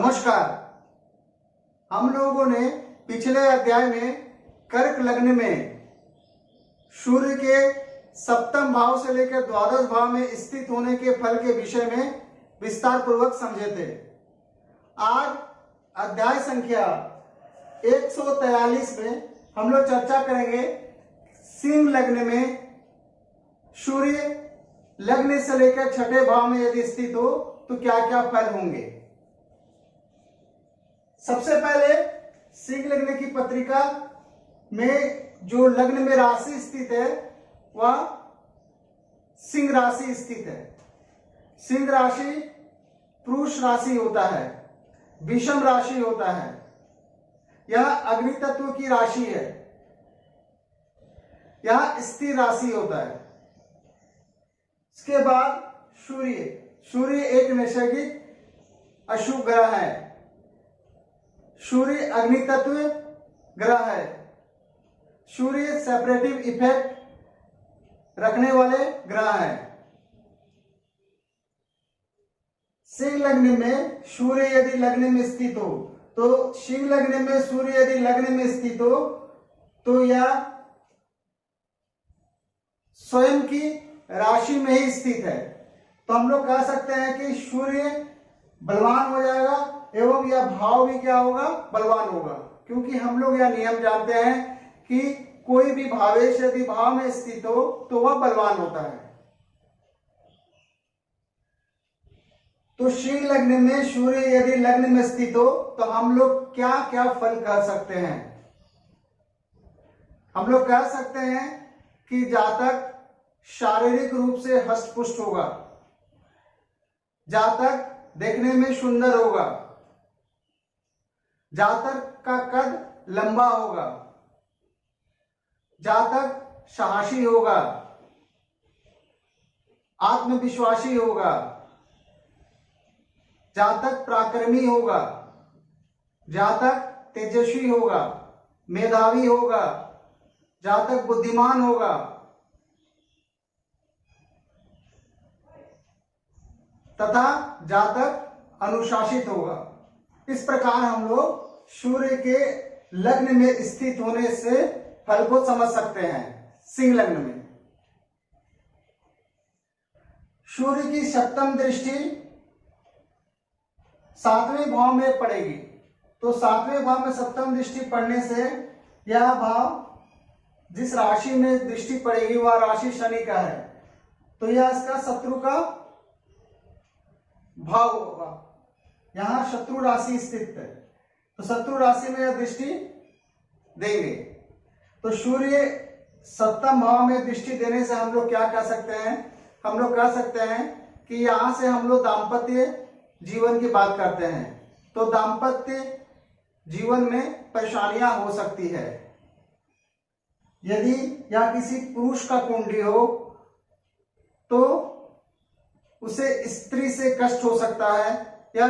नमस्कार। हम लोगों ने पिछले अध्याय में कर्क लग्न में सूर्य के सप्तम भाव से लेकर द्वादश भाव में स्थित होने के फल के विषय में विस्तार पूर्वक समझे थे। आज अध्याय संख्या 143 में हम लोग चर्चा करेंगे सिंह लग्न में सूर्य लग्न से लेकर छठे भाव में यदि स्थित हो तो क्या क्या फल होंगे। सबसे पहले सिंह लग्न की पत्रिका में जो लग्न में राशि स्थित है वह सिंह राशि स्थित है। सिंह राशि पुरुष राशि होता है, विषम राशि होता है। यह अग्नि तत्व की राशि है, यह स्थिर राशि होता है। इसके बाद सूर्य एक नैसर्गिक अशुभ ग्रह है। सूर्य अग्नि तत्व ग्रह है। सूर्य सेपरेटिव इफेक्ट रखने वाले ग्रह है। सिंह लग्न में सूर्य यदि लग्न में स्थित हो तो सिंह लग्न में सूर्य यदि लग्न में स्थित हो तो यह स्वयं की राशि में ही स्थित है। तो हम लोग कह सकते हैं कि सूर्य बलवान हो जाएगा एवं यह भाव भी क्या होगा, बलवान होगा। क्योंकि हम लोग यह नियम जानते हैं कि कोई भी भावेश यदि भाव में स्थित हो तो वह बलवान होता है। तो सिंह लग्न में सूर्य यदि लग्न में स्थित हो तो हम लोग क्या क्या फल कह सकते हैं। हम लोग कह सकते हैं कि जातक शारीरिक रूप से हष्ट-पुष्ट होगा, जातक देखने में सुंदर होगा, जातक का कद लंबा होगा, जातक साहसी होगा, आत्मविश्वासी होगा, जातक पराक्रमी होगा, जातक तेजस्वी होगा, मेधावी होगा, जातक बुद्धिमान होगा, तथा जातक अनुशासित होगा। इस प्रकार हम लोग सूर्य के लग्न में स्थित होने से फल को समझ सकते हैं। सिंह लग्न में सूर्य की सप्तम दृष्टि सातवें भाव में पड़ेगी। तो सातवें भाव में सप्तम दृष्टि पड़ने से यह भाव जिस राशि में दृष्टि पड़ेगी वह राशि शनि का है, तो यह इसका शत्रु का भाव होगा। यहां शत्रु राशि स्थित है तो शत्रु राशि में यह दृष्टि देंगे। तो सूर्य सप्तम भाव में दृष्टि देने से हम लोग क्या कह सकते हैं, हम लोग कह सकते हैं कि यहां से हम लोग दाम्पत्य जीवन की बात करते हैं। तो दाम्पत्य जीवन में परेशानियां हो सकती है। यदि यह किसी पुरुष का कुंडली हो तो उसे स्त्री से कष्ट हो सकता है, या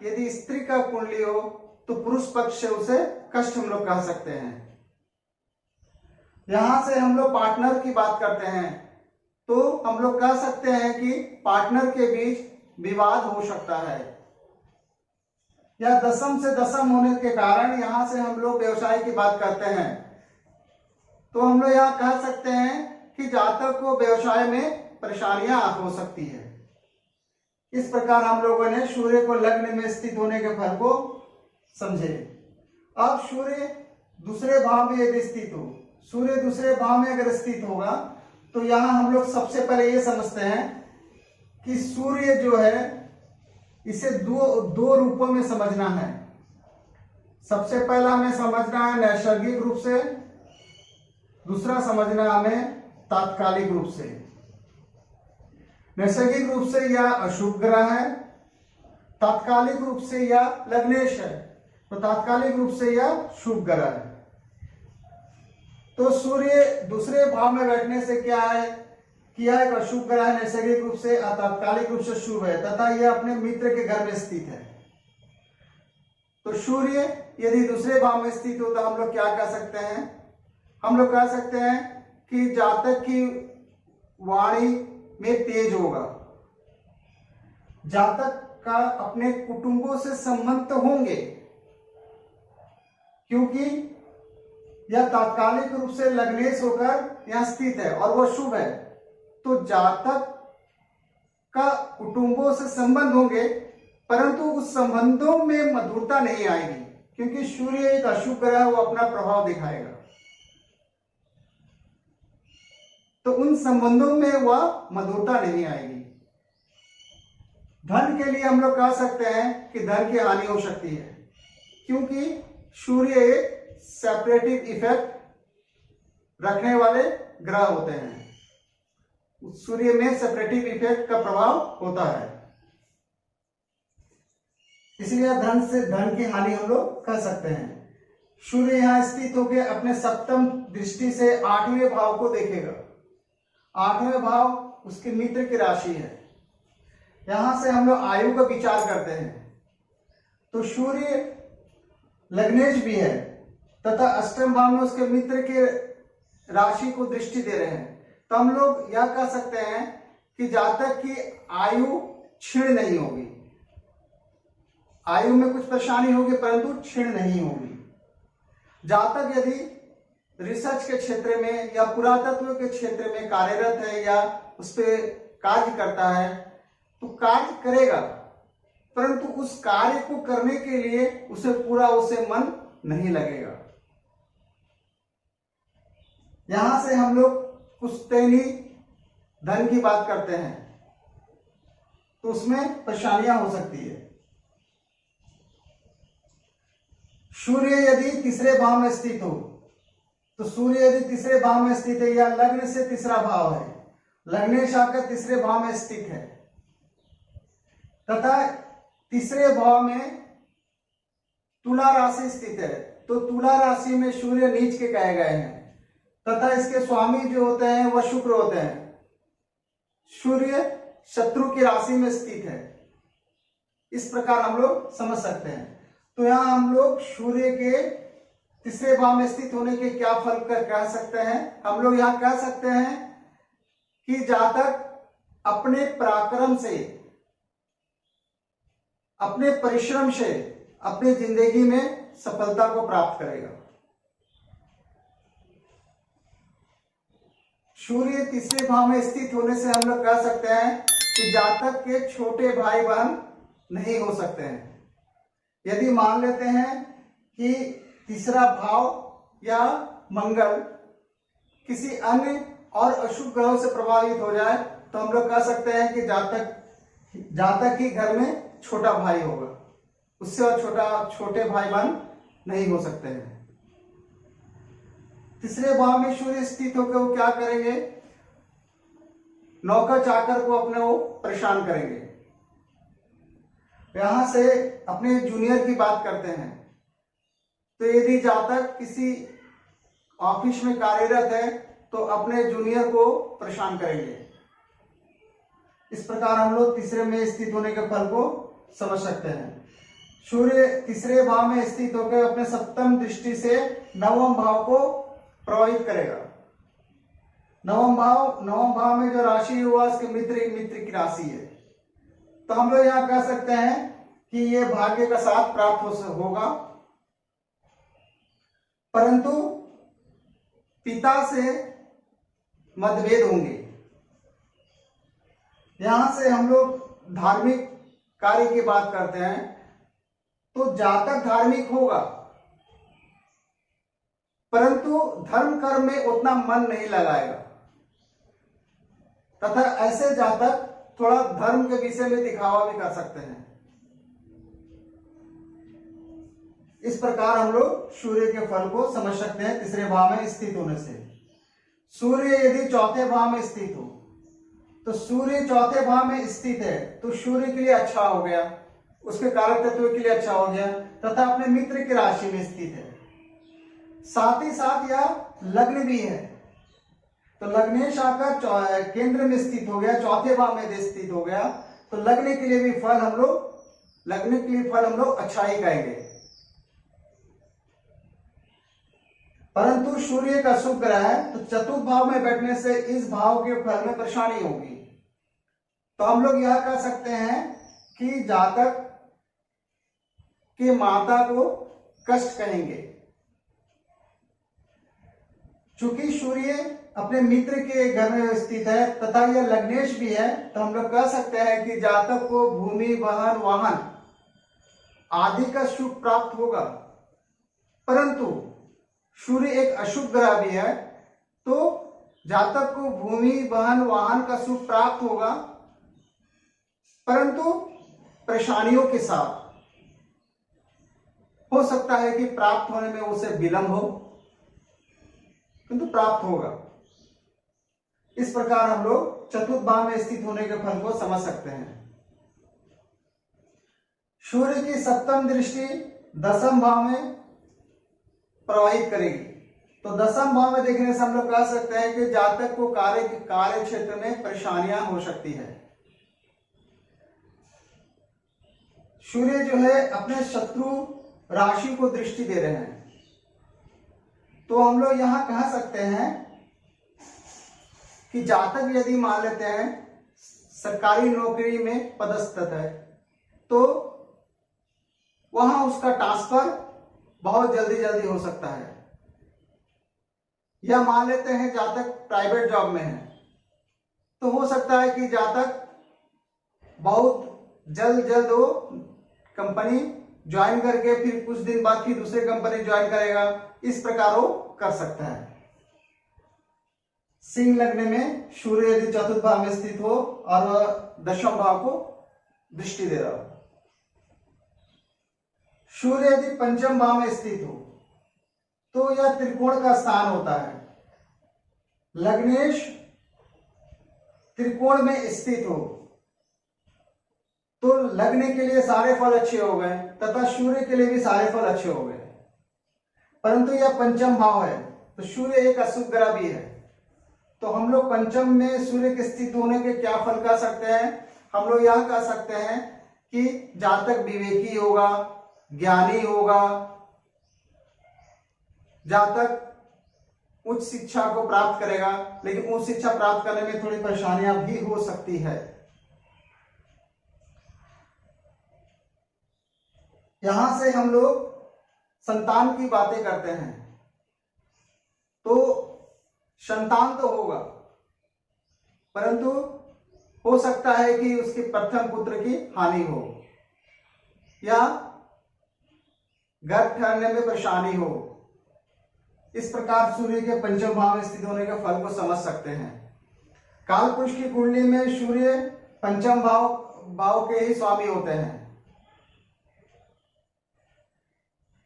यदि स्त्री का कुंडली हो तो पुरुष पक्ष से उसे कष्ट हम लोग कह सकते हैं। यहां से हम लोग पार्टनर की बात करते हैं तो हम लोग कह सकते हैं कि पार्टनर के बीच विवाद हो सकता है, या दशम से दशम होने के कारण यहां से हम लोग व्यवसाय की बात करते हैं तो हम लोग यहां कह सकते हैं कि जातक को व्यवसाय में परेशानियां हो सकती है। इस प्रकार हम लोगों ने सूर्य को लग्न में स्थित होने के फल को समझे। अब सूर्य दूसरे भाव में यदि स्थित हो, सूर्य दूसरे भाव में अगर स्थित होगा तो यहां हम लोग सबसे पहले ये समझते हैं कि सूर्य जो है इसे दो रूपों में समझना है। सबसे पहला हमें समझना है नैसर्गिक रूप से, दूसरा समझना हमें तात्कालिक रूप से। नैसर्गिक रूप से यह अशुभ ग्रह है, तात्कालिक रूप से यह लग्नेश है, तो तात्कालिक रूप से यह शुभ ग्रह है। तो सूर्य दूसरे भाव में बैठने से क्या है कि यह एक अशुभ ग्रह है, नैसर्गिक रूप से तात्कालिक रूप से शुभ है, तथा यह अपने मित्र के घर में स्थित है। तो सूर्य यदि दूसरे भाव में स्थित हो तो हम लोग क्या कह सकते हैं, हम लोग कह सकते हैं कि जातक की वाणी में तेज होगा, जातक का अपने कुटुंबों से संबंध तो होंगे, क्योंकि यह तात्कालिक रूप से लग्नेश होकर यहां स्थित है और वह शुभ है। तो जातक का कुटुंबों से संबंध होंगे, परंतु उस संबंधों में मधुरता नहीं आएगी, क्योंकि सूर्य एक अशुभ ग्रह है, वो अपना प्रभाव दिखाएगा। तो उन संबंधों में वह मधुरता नहीं आएगी। धन के लिए हम लोग कह सकते हैं कि धन की हानि हो सकती है, क्योंकि सूर्य एक सेपरेटिव इफेक्ट रखने वाले ग्रह होते हैं। सूर्य में सेपरेटिव इफेक्ट का प्रभाव होता है, इसलिए धन की हानि हम लोग कह सकते हैं। सूर्य यहां स्थित होकर अपने सप्तम दृष्टि से 8वें भाव को देखेगा। 8वें भाव उसके मित्र की राशि है। यहां से हम लोग आयु का विचार करते हैं, तो सूर्य लग्नेश भी है तथा अष्टम भाव में उसके मित्र के राशि को दृष्टि दे रहे हैं। तो हम लोग यह कह सकते हैं कि जातक की आयु क्षीण नहीं होगी। आयु में कुछ परेशानी होगी, परंतु क्षीण नहीं होगी। जातक यदि रिसर्च के क्षेत्र में या पुरातत्व के क्षेत्र में कार्यरत है या उस पर कार्य करता है, तो कार्य करेगा, परंतु उस कार्य को करने के लिए उसे मन नहीं लगेगा। यहां से हम लोग पुश्तैनी धन की बात करते हैं, तो उसमें परेशानियां हो सकती है। सूर्य यदि तीसरे भाव में स्थित हो, तो सूर्य यदि तीसरे भाव में स्थित है या लग्न से तीसरा भाव है, लग्नेश आकर तीसरे भाव में स्थित है तथा तीसरे भाव में तुला राशि स्थित है, तो तुला राशि में सूर्य नीच के कहे गए हैं तथा इसके स्वामी जो होते हैं वह शुक्र होते हैं। सूर्य शत्रु की राशि में स्थित है, इस प्रकार हम लोग समझ सकते हैं। तो यहां हम लोग सूर्य के तीसरे भाव में स्थित होने के क्या फल कह सकते हैं? हम लोग यहां कह सकते हैं कि जातक अपने पराक्रम से, अपने परिश्रम से अपनी जिंदगी में सफलता को प्राप्त करेगा। सूर्य तीसरे भाव में स्थित होने से हम लोग कह सकते हैं कि जातक के छोटे भाई बहन नहीं हो सकते हैं। यदि मान लेते हैं कि तीसरा भाव या मंगल किसी अन्य और अशुभ ग्रहों से प्रभावित हो जाए, तो हम लोग कह सकते हैं कि जातक ही घर में छोटा भाई होगा, उससे और छोटे भाई बहन नहीं हो सकते हैं। तीसरे भाव में सूर्य स्थित होकर वो क्या करेंगे? नौकर चाकर को अपने वो परेशान करेंगे। यहां से अपने जूनियर की बात करते हैं, तो यदि जातक किसी ऑफिस में कार्यरत है तो अपने जूनियर को परेशान करेंगे। इस प्रकार हम लोग तीसरे में स्थित होने के फल को समझ सकते हैं। सूर्य तीसरे भाव में स्थित होकर अपने सप्तम दृष्टि से नवम भाव को प्रभावित करेगा। नवम भाव में जो राशि हुआ उसके मित्र की राशि है, तो हम लोग यहां कह सकते हैं कि ये भाग्य का साथ प्राप्त होगा, परंतु पिता से मतभेद होंगे। यहां से हम लोग धार्मिक कार्य की बात करते हैं, तो जातक धार्मिक होगा, परंतु धर्म कर्म में उतना मन नहीं लगाएगा तथा ऐसे जातक थोड़ा धर्म के विषय में दिखावा भी कर सकते हैं। इस प्रकार हम लोग सूर्य के फल को समझ सकते हैं तीसरे भाव में स्थित होने से। सूर्य यदि चौथे भाव में स्थित हो, तो सूर्य चौथे भाव में स्थित है तो सूर्य के लिए अच्छा हो गया, उसके कारक तत्व के लिए अच्छा हो गया तथा अपने मित्र की राशि में स्थित है। साथ ही साथ यह लग्न भी है, तो लग्नेश आकर केंद्र में स्थित हो गया, चौथे भाव में स्थित हो गया, तो लग्न के लिए फल हम लोग अच्छा ही कहेंगे। परंतु सूर्य का शुभ ग्रह है, तो चतुर्थ भाव में बैठने से इस भाव के फल में परेशानी होगी। तो हम लोग यह कह सकते हैं कि जातक के माता को कष्ट कहेंगे। चूंकि सूर्य अपने मित्र के घर में स्थित है तथा यह लग्नेश भी है, तो हम लोग कह सकते हैं कि जातक को भूमि, वाहन, वाहन आदि का सुख प्राप्त होगा। परंतु सूर्य एक अशुभ ग्रह भी है, तो जातक को भूमि, वाहन, वाहन का सुख प्राप्त होगा, परंतु परेशानियों के साथ। हो सकता है कि प्राप्त होने में उसे विलंब हो, किंतु प्राप्त होगा। इस प्रकार हम लोग चतुर्थ भाव में स्थित होने के फल को समझ सकते हैं। सूर्य की सप्तम दृष्टि दसम भाव में प्रवाहित करेगी, तो दसम भाव में देखने से हम लोग कह सकते हैं कि जातक को कार्य क्षेत्र में परेशानियां हो सकती है। सूर्य जो है अपने शत्रु राशि को दृष्टि दे रहे हैं, तो हम लोग यहां कह सकते हैं कि जातक यदि मान लेते हैं सरकारी नौकरी में पदस्थ है, तो वहां उसका ट्रांसफर बहुत जल्दी हो सकता है। या मान लेते हैं जातक प्राइवेट जॉब में है, तो हो सकता है कि जातक बहुत जल्द वो कंपनी ज्वाइन करके फिर कुछ दिन बाद फिर दूसरे कंपनी ज्वाइन करेगा। इस प्रकार वो कर सकता है। सिंह लग्न में सूर्य यदि चतुर्थ भाव में स्थित हो और वह दशम भाव को दृष्टि दे रहा हो। सूर्य यदि पंचम भाव में स्थित हो तो यह त्रिकोण का स्थान होता है। लग्नेश त्रिकोण में स्थित हो तो लग्न के लिए सारे फल अच्छे हो गए तथा सूर्य के लिए भी सारे फल अच्छे हो गए। परंतु यह पंचम भाव है, तो सूर्य एक अशुभ ग्रह भी है, तो हम लोग पंचम में सूर्य के स्थित होने के क्या फल कह सकते हैं? हम लोग यह कह सकते हैं कि जातक विवेकी होगा, ज्ञानी होगा, जातक उच्च शिक्षा को प्राप्त करेगा, लेकिन उच्च शिक्षा प्राप्त करने में थोड़ी परेशानियां भी हो सकती है। यहां से हम लोग संतान की बातें करते हैं, तो संतान तो होगा, परंतु हो सकता है कि उसके प्रथम पुत्र की हानि हो या गर्भ ठहरने में परेशानी हो। इस प्रकार सूर्य के पंचम भाव में स्थित होने के फल को समझ सकते हैं। कालपुरुष की कुंडली में सूर्य पंचम भाव के ही स्वामी होते हैं।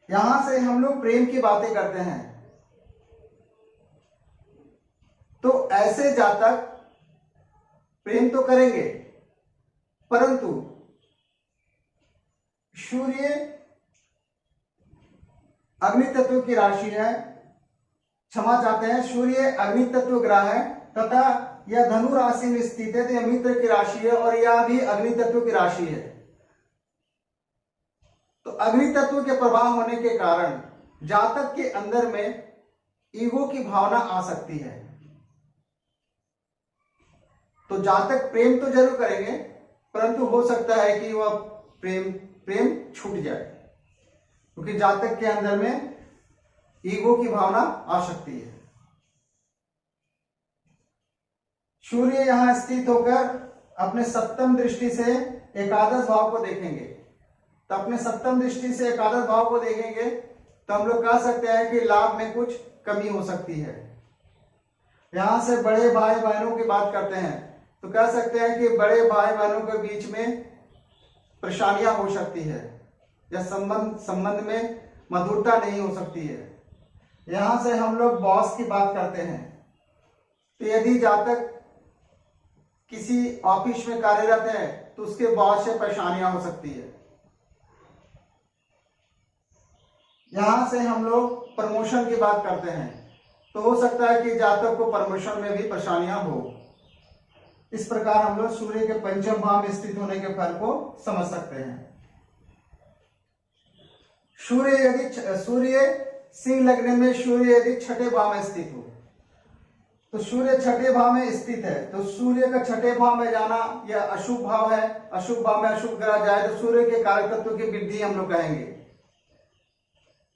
यहां से हम लोग प्रेम की बातें करते हैं, तो ऐसे जातक प्रेम तो करेंगे, परंतु सूर्य अग्नि तत्व की राशि है, क्षमा चाहते हैं, सूर्य अग्नि तत्व ग्रह है तथा यह धनु राशि में स्थित है, तो यह मित्र की राशि है और यह भी अग्नि तत्व की राशि है। तो अग्नि तत्व के प्रभाव होने के कारण जातक के अंदर में ईगो की भावना आ सकती है। तो जातक प्रेम तो जरूर करेंगे, परंतु हो सकता है कि वह प्रेम छूट जाए, क्योंकि जातक के अंदर में ईगो की भावना आ सकती है। सूर्य यहां स्थित होकर अपने सप्तम दृष्टि से एकादश भाव को देखेंगे, तो अपने सप्तम दृष्टि से एकादश भाव को देखेंगे तो हम लोग कह सकते हैं कि लाभ में कुछ कमी हो सकती है। यहां से बड़े भाई बहनों की बात करते हैं, तो कह सकते हैं कि बड़े भाई बहनों के बीच में परेशानियां हो सकती है या संबंध में मधुरता नहीं हो सकती है। यहां से हम लोग बॉस की बात करते हैं, तो यदि जातक किसी ऑफिस में कार्यरत है तो उसके बॉस से परेशानियां हो सकती है। यहां से हम लोग प्रमोशन की बात करते हैं, तो हो सकता है कि जातक को प्रमोशन में भी परेशानियां हो। इस प्रकार हम लोग सूर्य के पंचम भाव में स्थित होने के फल को समझ सकते हैं। सूर्य सिंह लग्न में सूर्य यदि छठे भाव में स्थित हो तो सूर्य छठे भाव में स्थित है, तो सूर्य का छठे भाव में जाना यह अशुभ भाव है। अशुभ भाव में अशुभ ग्रह जाए तो सूर्य के कारक तत्व की वृद्धि हम लोग कहेंगे,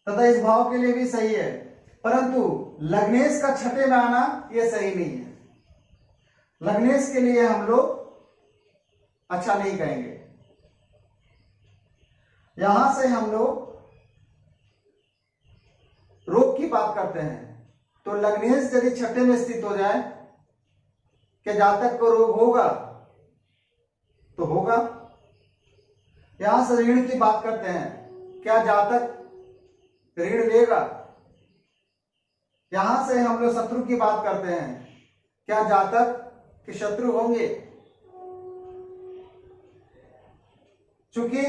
तथा इस भाव के लिए भी सही है। परंतु लग्नेश का छठे में आना यह सही नहीं है। लग्नेश के लिए हम लोग अच्छा नहीं कहेंगे। यहां से हम लोग रोग की बात करते हैं, तो लग्नेश यदि छठे में स्थित हो जाए, क्या जातक को रोग होगा? तो होगा। यहां से ऋण की बात करते हैं, क्या जातक ऋण लेगा? यहां से हम लोग शत्रु की बात करते हैं, क्या जातक के शत्रु होंगे? चूंकि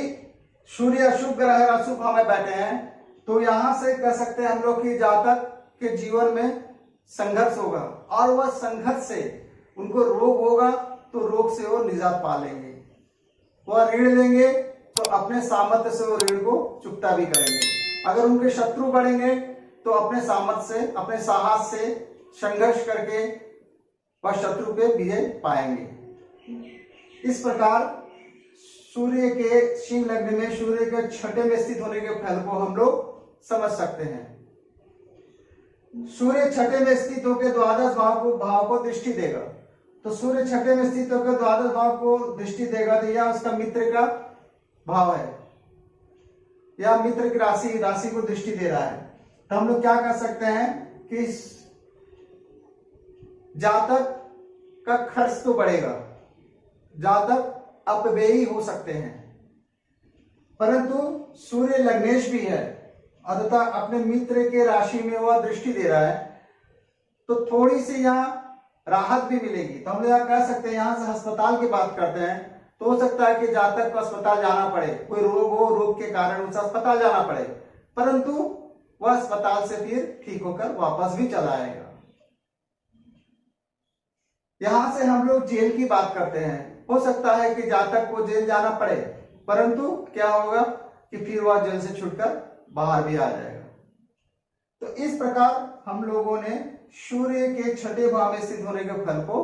सूर्य अशुभ ग्रह है, अशुभ भाव में बैठे हैं, तो यहां से कह सकते हैं हम लोग कि जातक के जीवन में संघर्ष होगा, और वह संघर्ष से उनको रोग होगा, तो रोग से वो निजात पा लेंगे। वह ऋण लेंगे तो अपने सामर्थ्य से वो ऋण को चुकता भी करेंगे। अगर उनके शत्रु बढ़ेंगे तो अपने सामर्थ्य से, अपने साहस से संघर्ष करके वह शत्रु पे विजय पाएंगे। इस प्रकार सूर्य के सिंह लग्न में सूर्य के छठे में स्थित होने के फल को हम लोग समझ सकते हैं। सूर्य छठे में स्थित होकर द्वादश भाव को दृष्टि देगा, तो सूर्य छठे में स्थित होकर द्वादश भाव को दृष्टि देगा, तो यह उसका मित्र का भाव है, या मित्र की राशि को दृष्टि दे रहा है। तो हम लोग क्या कर सकते हैं कि जातक का खर्च तो बढ़ेगा, जातक अपव्ययी हो सकते हैं, परंतु सूर्य लग्नेश भी है, अतः अपने मित्र के राशि में वह दृष्टि दे रहा है, तो थोड़ी सी यहाँ राहत भी मिलेगी। तो हम लोग कह सकते हैं, यहां से अस्पताल की बात करते हैं, तो हो सकता है कि जातक को अस्पताल जाना पड़े, कोई रोग हो, रोग के कारण उसे अस्पताल जाना पड़े, परंतु वह अस्पताल से फिर ठीक होकर वापस भी चला आएगा। यहां से हम लोग जेल की बात करते हैं, हो सकता है कि जातक को जेल जाना पड़े, परंतु क्या होगा कि फिर वह जेल से छूटकर बाहर भी आ जाएगा। तो इस प्रकार हम लोगों ने सूर्य के छठे भाव में स्थित होने के फल को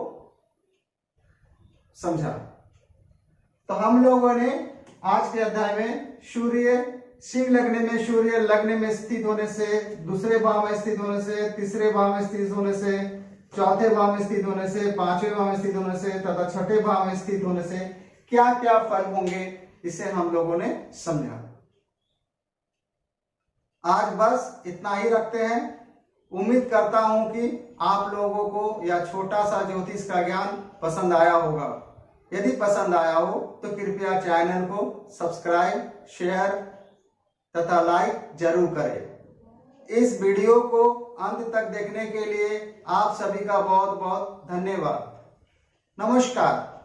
समझा। तो हम लोगों ने आज के अध्याय में सूर्य सिंह लग्न में, सूर्य लग्न में स्थित होने से, दूसरे भाव में स्थित होने से, तीसरे भाव में स्थित होने से, चौथे भाव में स्थित होने से, पांचवें भाव में स्थित होने से तथा छठे भाव में स्थित होने से क्या क्या फल होंगे, इसे हम लोगों ने समझा। आज बस इतना ही रखते हैं। उम्मीद करता हूं कि आप लोगों को यह छोटा सा ज्योतिष का ज्ञान पसंद आया होगा। यदि पसंद आया हो तो कृपया चैनल को सब्सक्राइब, शेयर तथा लाइक जरूर करें। इस वीडियो को अंत तक देखने के लिए आप सभी का बहुत बहुत धन्यवाद। नमस्कार।